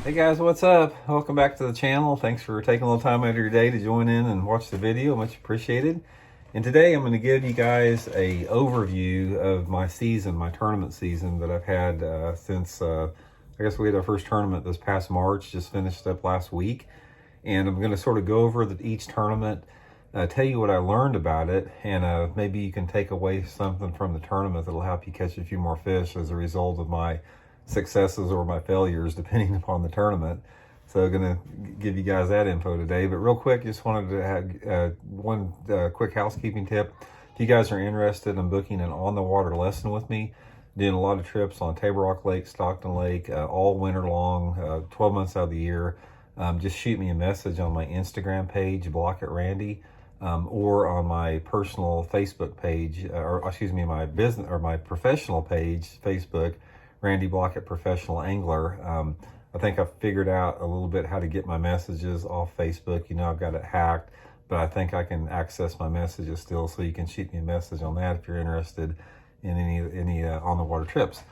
Hey guys, what's up? Welcome back to the channel. Thanks for taking a little time out of your day to join in and watch the video. Much appreciated. And today I'm going to give you guys a overview of my season, my tournament season that I've had since I guess we had our first tournament this past March, just finished up last week. And I'm going to sort of go over each tournament, tell you what I learned about it, and maybe you can take away something from the tournament that'll help you catch a few more fish as a result of my successes or my failures, depending upon the tournament. So I'm going to give you guys that info today. But real quick, just wanted to have one quick housekeeping tip. If you guys are interested in booking an on-the-water lesson with me, doing a lot of trips on Table Rock Lake, Stockton Lake, all winter long, 12 months out of the year, just shoot me a message on my Instagram page, Block It Randy, or on my personal Facebook page, or excuse me, my business or my professional page, Facebook, Randy Blockett Professional Angler. I think I've figured out a little bit how to get my messages off Facebook. You know, I've got it hacked, but I think I can access my messages still, so you can shoot me a message on that if you're interested in any on the water trips.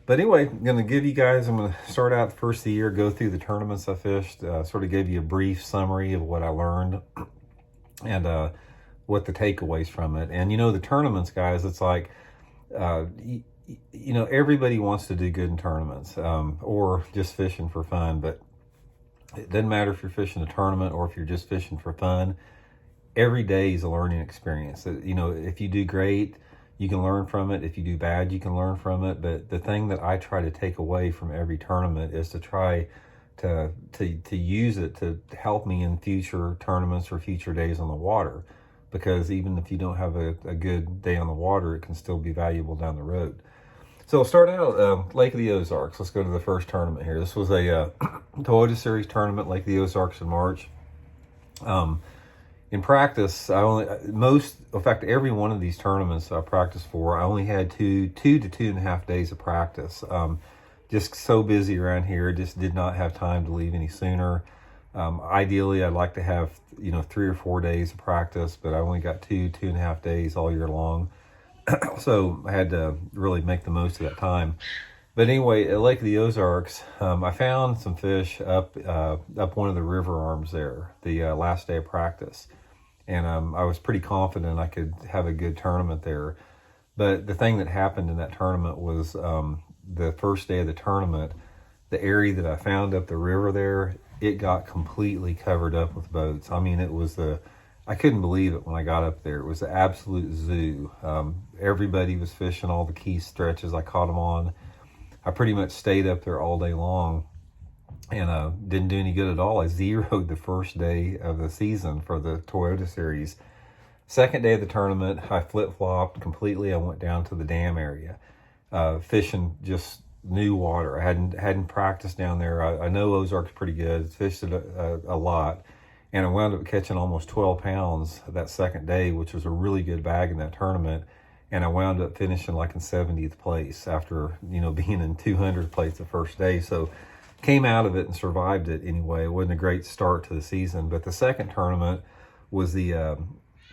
But anyway, I'm going to give you guys, I'm going to start out the first of the year, go through the tournaments I fished, sort of give you a brief summary of what I learned and what the takeaways from it. And you know, the tournaments, guys, it's like, you know, everybody wants to do good in tournaments or just fishing for fun, but it doesn't matter if you're fishing a tournament or if you're just fishing for fun. Every day is a learning experience. You know, if you do great, you can learn from it. If you do bad, you can learn from it. But the thing that I try to take away from every tournament is to try to use it to help me in future tournaments or future days on the water. Because even if you don't have a good day on the water, it can still be valuable down the road. So we'll start out Lake of the Ozarks. Let's go to the first tournament here. This was a Toyota Series tournament, Lake of the Ozarks in March. In practice, in fact, every one of these tournaments I practiced for, I only had two to 2.5 days of practice. Just so busy around here, just did not have time to leave any sooner. Ideally, I'd like to have, 3 or 4 days of practice, but I only got 2.5 days all year long. So I had to really make the most of that time. But anyway, at Lake of the Ozarks, I found some fish up one of the river arms there, the last day of practice. And I was pretty confident I could have a good tournament there. But the thing that happened in that tournament was the first day of the tournament, the area that I found up the river there, it got completely covered up with boats. I mean, I couldn't believe it when I got up there. It was an absolute zoo. Everybody was fishing all the key stretches I caught them on. I pretty much stayed up there all day long and didn't do any good at all. I zeroed the first day of the season for the Toyota Series. Second day of the tournament, I flip-flopped completely. I went down to the dam area, fishing just new water. I hadn't practiced down there. I know Ozarks pretty good. Fished it a lot. And I wound up catching almost 12 pounds that second day, which was a really good bag in that tournament. And I wound up finishing like in 70th place after, being in 200th place the first day. So came out of it and survived it anyway. It wasn't a great start to the season. But the second tournament was the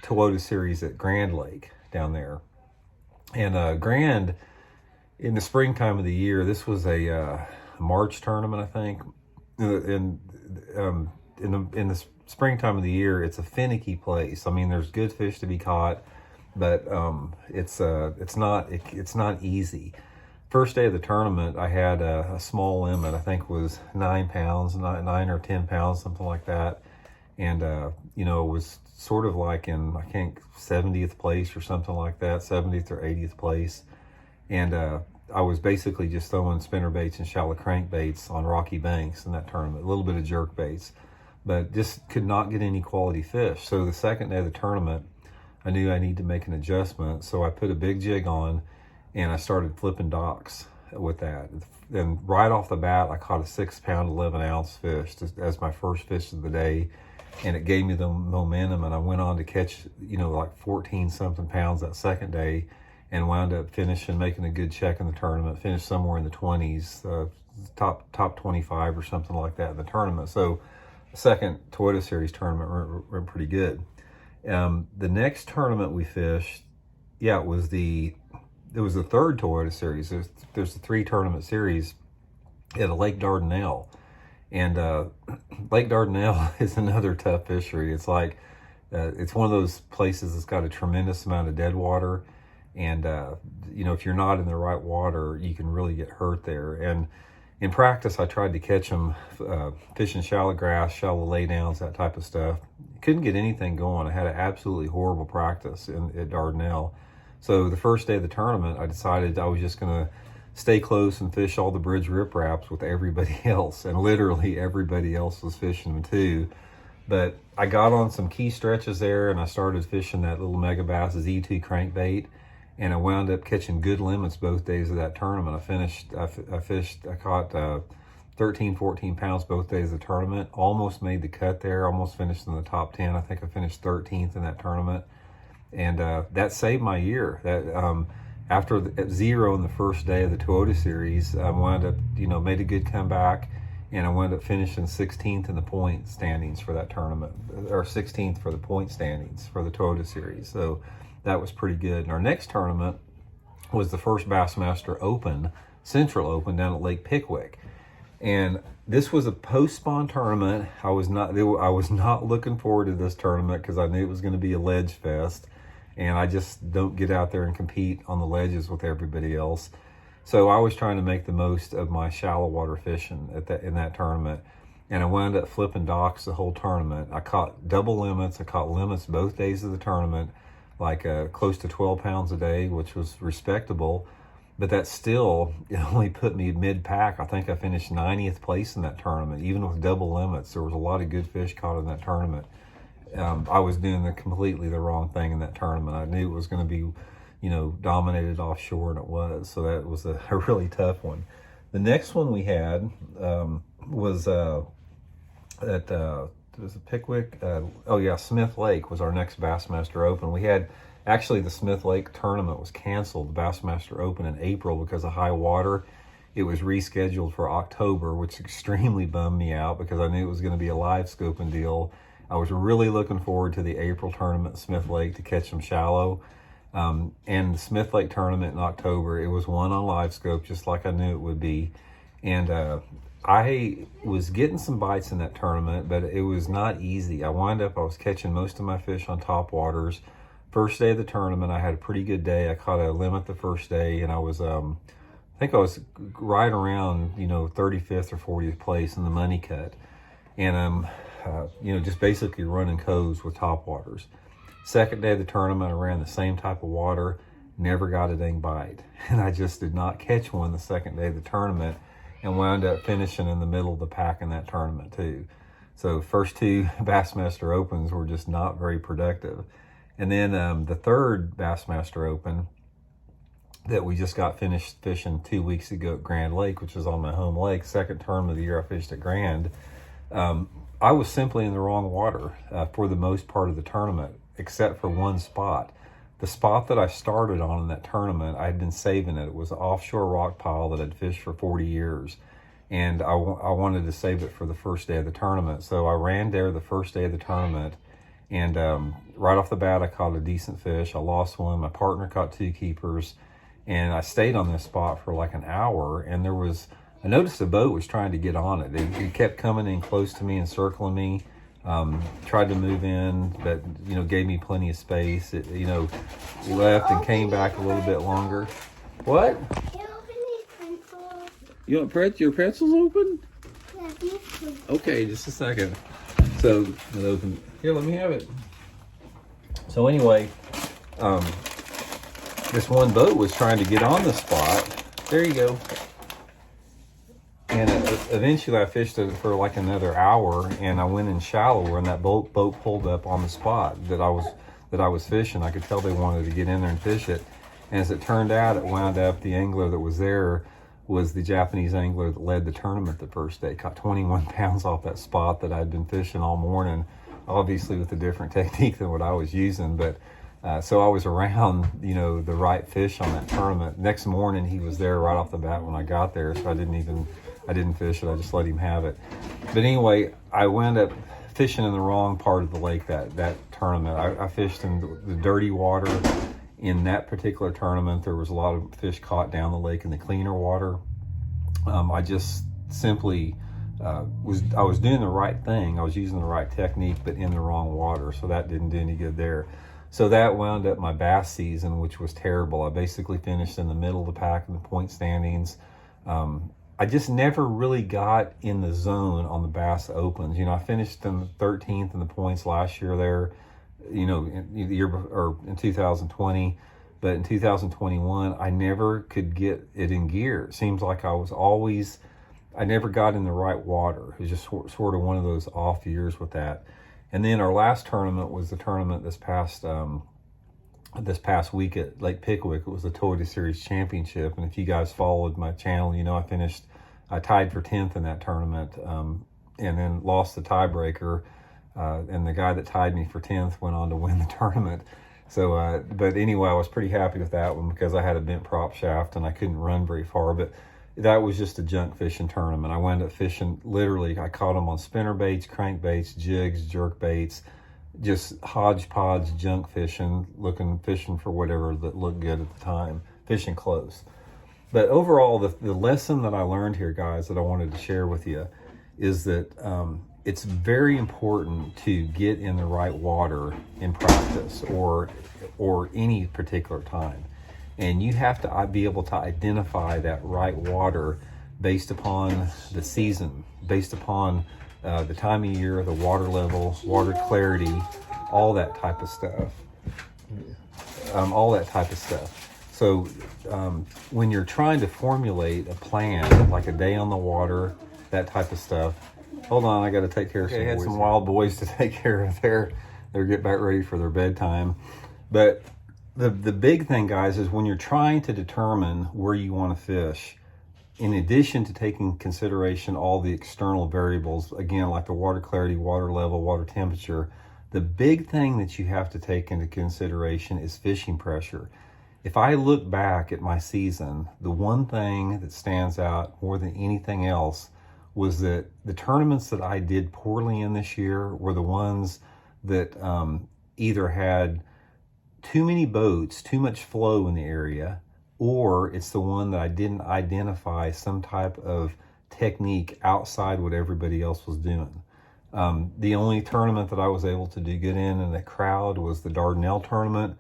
Toyota Series at Grand Lake down there. And Grand, in the springtime of the year, this was a March tournament, I think. In the springtime of the year, it's a finicky place. I mean, there's good fish to be caught, but it's not easy. First day of the tournament, I had a small limit. I think was 9 pounds, 9 or 10 pounds, something like that. And it was sort of like in, I think, 70th place or something like that, 70th or 80th place. And I was basically just throwing spinner baits and shallow crankbaits on rocky banks in that tournament, a little bit of jerk baits, but just could not get any quality fish. So the second day of the tournament, I knew I needed to make an adjustment. So I put a big jig on and I started flipping docks with that. And right off the bat, I caught a 6 pound, 11 ounce fish as my first fish of the day. And it gave me the momentum. And I went on to catch, like 14 something pounds that second day and wound up making a good check in the tournament, finished somewhere in the 20s, top 25 or something like that in the tournament. So second Toyota Series tournament were pretty good. The next tournament we fished, it was the third Toyota Series. There's the 3 tournament series at Lake Dardanelle. And Lake Dardanelle is another tough fishery. It's like, it's one of those places that's got a tremendous amount of dead water. And, if you're not in the right water, you can really get hurt there. And in practice, I tried to catch them fishing shallow grass, shallow laydowns, that type of stuff. Couldn't get anything going. I had an absolutely horrible practice at Dardanelle. So the first day of the tournament, I decided I was just going to stay close and fish all the bridge ripraps with everybody else. And literally everybody else was fishing them too. But I got on some key stretches there, and I started fishing that little Mega Bass's E2 crankbait. And I wound up catching good limits both days of that tournament. I caught 13, 14 pounds both days of the tournament. Almost made the cut there, almost finished in the top 10. I think I finished 13th in that tournament. And that saved my year. After zero in the first day of the Toyota Series, I wound up, made a good comeback. And I wound up finishing 16th in the point standings for that tournament, or 16th for the point standings for the Toyota Series. So that was pretty good. And our next tournament was the first Bassmaster Open, Central Open, down at Lake Pickwick. And this was a post-spawn tournament. I was not looking forward to this tournament because I knew it was going to be a ledge fest. And I just don't get out there and compete on the ledges with everybody else. So I was trying to make the most of my shallow water fishing in that tournament. And I wound up flipping docks the whole tournament. I caught double limits. I caught limits both days of the tournament, like close to 12 pounds a day, which was respectable. But that still, it only put me mid-pack. I think I finished 90th place in that tournament, even with double limits. There was a lot of good fish caught in that tournament. I was doing completely the wrong thing in that tournament. I knew it was going to be, dominated offshore, and it was. So that was a really tough one. The next one we had was Pickwick. Smith Lake was our next Bassmaster Open. We had, actually, the Smith Lake tournament was canceled, the Bassmaster Open, in April because of high water. It was rescheduled for October, which extremely bummed me out because I knew it was going to be a live scoping deal. I was really looking forward to the April tournament at Smith Lake to catch some shallow. And the Smith Lake tournament in October, it was one on live scope, just like I knew it would be. And I was getting some bites in that tournament, but it was not easy. I was catching most of my fish on top waters. First day of the tournament, I had a pretty good day. I caught a limit the first day, and I was, I think I was right around, 35th or 40th place in the money cut. And just basically running coves with top waters. Second day of the tournament, I ran the same type of water, never got a dang bite. And I just did not catch one the second day of the tournament and wound up finishing in the middle of the pack in that tournament too. So first two Bassmaster Opens were just not very productive. And then the third Bassmaster Open that we just got finished fishing 2 weeks ago at Grand Lake, which is on my home lake, second tournament of the year I fished at Grand, I was simply in the wrong water for the most part of the tournament, except for one spot. The spot that I started on in that tournament, I had been saving it. It was an offshore rock pile that I'd fished for 40 years. And I wanted to save it for the first day of the tournament. So I ran there the first day of the tournament. And right off the bat, I caught a decent fish. I lost one. My partner caught two keepers. And I stayed on this spot for like an hour. And I noticed a boat was trying to get on it. It kept coming in close to me and circling me. Tried to move in, but, gave me plenty of space. It, left and came back a little bit longer. What? Can you open these pencils? You want your pencils open? Yeah, these pencils. Okay, just a second. So, it open. Here, let me have it. So anyway, this one boat was trying to get on the spot. There you go. And eventually I fished it for like another hour, and I went in shallower, and that boat pulled up on the spot that I was fishing. I could tell they wanted to get in there and fish it. And as it turned out, it wound up the angler that was there was the Japanese angler that led the tournament the first day. Caught 21 pounds off that spot that I'd been fishing all morning, obviously with a different technique than what I was using. But so I was around, the right fish on that tournament. Next morning, he was there right off the bat when I got there, so I didn't fish it. I just let him have it. But anyway, I wound up fishing in the wrong part of the lake that tournament. I fished in the dirty water. In that particular tournament, there was a lot of fish caught down the lake in the cleaner water. I just simply I was doing the right thing. I was using the right technique, but in the wrong water. So that didn't do any good there. So that wound up my bass season, which was terrible. I basically finished in the middle of the pack in the point standings. I just never really got in the zone on the Bass Opens. You know, I finished in the 13th in the points last year there, you know, in 2020. But in 2021, I never could get it in gear. It seems like I never got in the right water. It was just sort of one of those off years with that. And then our last tournament was the tournament this past week at Lake Pickwick. It was the Toyota Series Championship. And if you guys followed my channel, you know I tied for 10th in that tournament, and then lost the tiebreaker. And the guy that tied me for 10th went on to win the tournament. So, but anyway, I was pretty happy with that one because I had a bent prop shaft and I couldn't run very far. But that was just a junk fishing tournament. I wound up fishing, literally, I caught them on spinner baits, crankbaits, jigs, jerk baits, just hodgepodge junk fishing, fishing for whatever that looked good at the time, fishing close. But overall, the lesson that I learned here, guys, that I wanted to share with you is that it's very important to get in the right water in practice or any particular time. And you have to be able to identify that right water based upon the season, based upon the time of year, the water level, water clarity, all that type of stuff. So when you're trying to formulate a plan, like a day on the water, that type of stuff. Hold on, I got to take care of some boys. I had some wild boys to take care of there. They're getting back ready for their bedtime. But the big thing, guys, is when you're trying to determine where you want to fish, in addition to taking consideration all the external variables, again, like the water clarity, water level, water temperature, the big thing that you have to take into consideration is fishing pressure. If I look back at my season, the one thing that stands out more than anything else was that the tournaments that I did poorly in this year were the ones that either had too many boats, too much flow in the area, or it's the one that I didn't identify some type of technique outside what everybody else was doing. The only tournament that I was able to do good in the crowd was the Dardanelle tournament,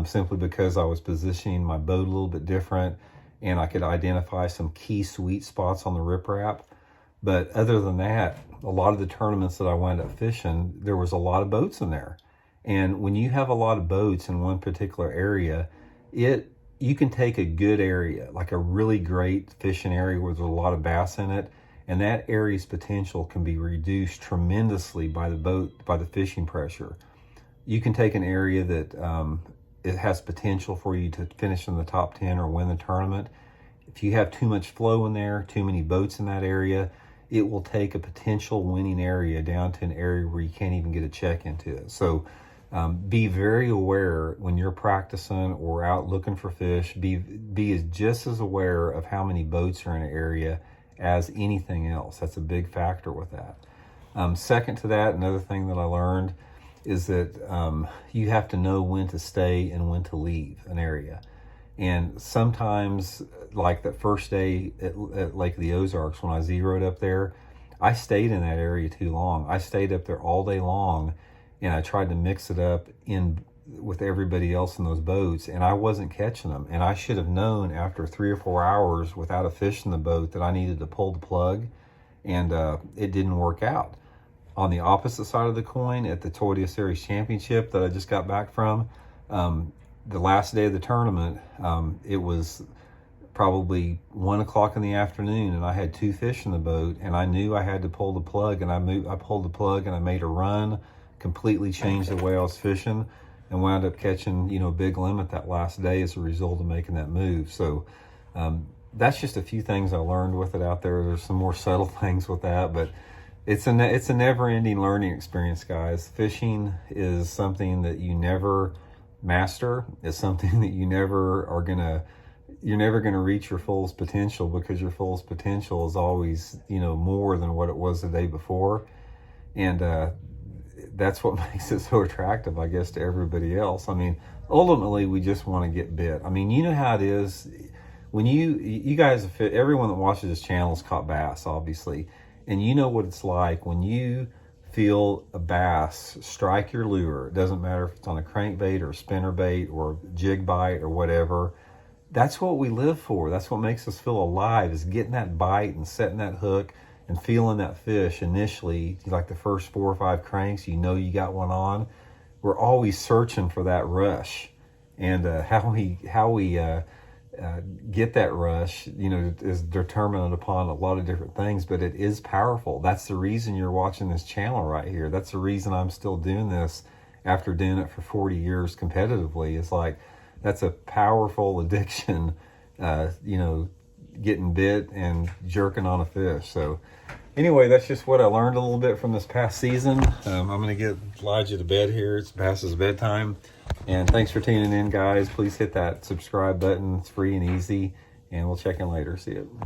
simply because I was positioning my boat a little bit different and I could identify some key sweet spots on the riprap. But other than that, a lot of the tournaments that I wound up fishing, there was a lot of boats in there. And when you have a lot of boats in one particular area, you can take a good area, like a really great fishing area where there's a lot of bass in it, and that area's potential can be reduced tremendously by the fishing pressure. You can take an area that it has potential for you to finish in the top 10 or win the tournament. If you have too much flow in there, too many boats in that area, it will take a potential winning area down to an area where you can't even get a check into it. So be very aware when you're practicing or out looking for fish. Be just as aware of how many boats are in an area as anything else. That's a big factor with that. Second to that, another thing that I learned is that you have to know when to stay and when to leave an area. And sometimes, like that first day at Lake of the Ozarks, when I zeroed up there, I stayed in that area too long. I stayed up there all day long, and I tried to mix it up in with everybody else in those boats, and I wasn't catching them. And I should have known after 3 or 4 hours without a fish in the boat that I needed to pull the plug, and it didn't work out. On the opposite side of the coin, at the Toyota Series Championship that I just got back from, the last day of the tournament, it was probably 1 o'clock in the afternoon, and I had 2 fish in the boat, and I knew I had to pull the plug, and I pulled the plug, and I made a run, completely changed the way I was fishing, and wound up catching, a big limit that last day as a result of making that move. So that's just a few things I learned with it out there. There's some more subtle things with that, but it's a never-ending learning experience, guys. Fishing is something that you never master. It's something that you're never gonna reach your fullest potential, because your fullest potential is always, more than what it was the day before. And that's what makes it so attractive, I guess, to everybody else. I mean, ultimately, we just want to get bit. I mean, you know how it is when you guys, everyone that watches this channel has caught bass, obviously. And you know what it's like when you feel a bass strike your lure. It doesn't matter if it's on a crankbait or a spinnerbait or jig bite or whatever. That's what we live for. That's what makes us feel alive, is getting that bite and setting that hook and feeling that fish initially, like the first 4 or 5 cranks, you know you got one on. We're always searching for that rush. And how we get that rush, is determined upon a lot of different things, but it is powerful. That's the reason you're watching this channel right here. That's the reason I'm still doing this after doing it for 40 years competitively. It's like, that's a powerful addiction, getting bit and jerking on a fish. So anyway, that's just what I learned a little bit from this past season. I'm going to get Elijah to bed here. It's past his bedtime. And thanks for tuning in, guys. Please hit that subscribe button. It's free and easy. And we'll check in later. See you.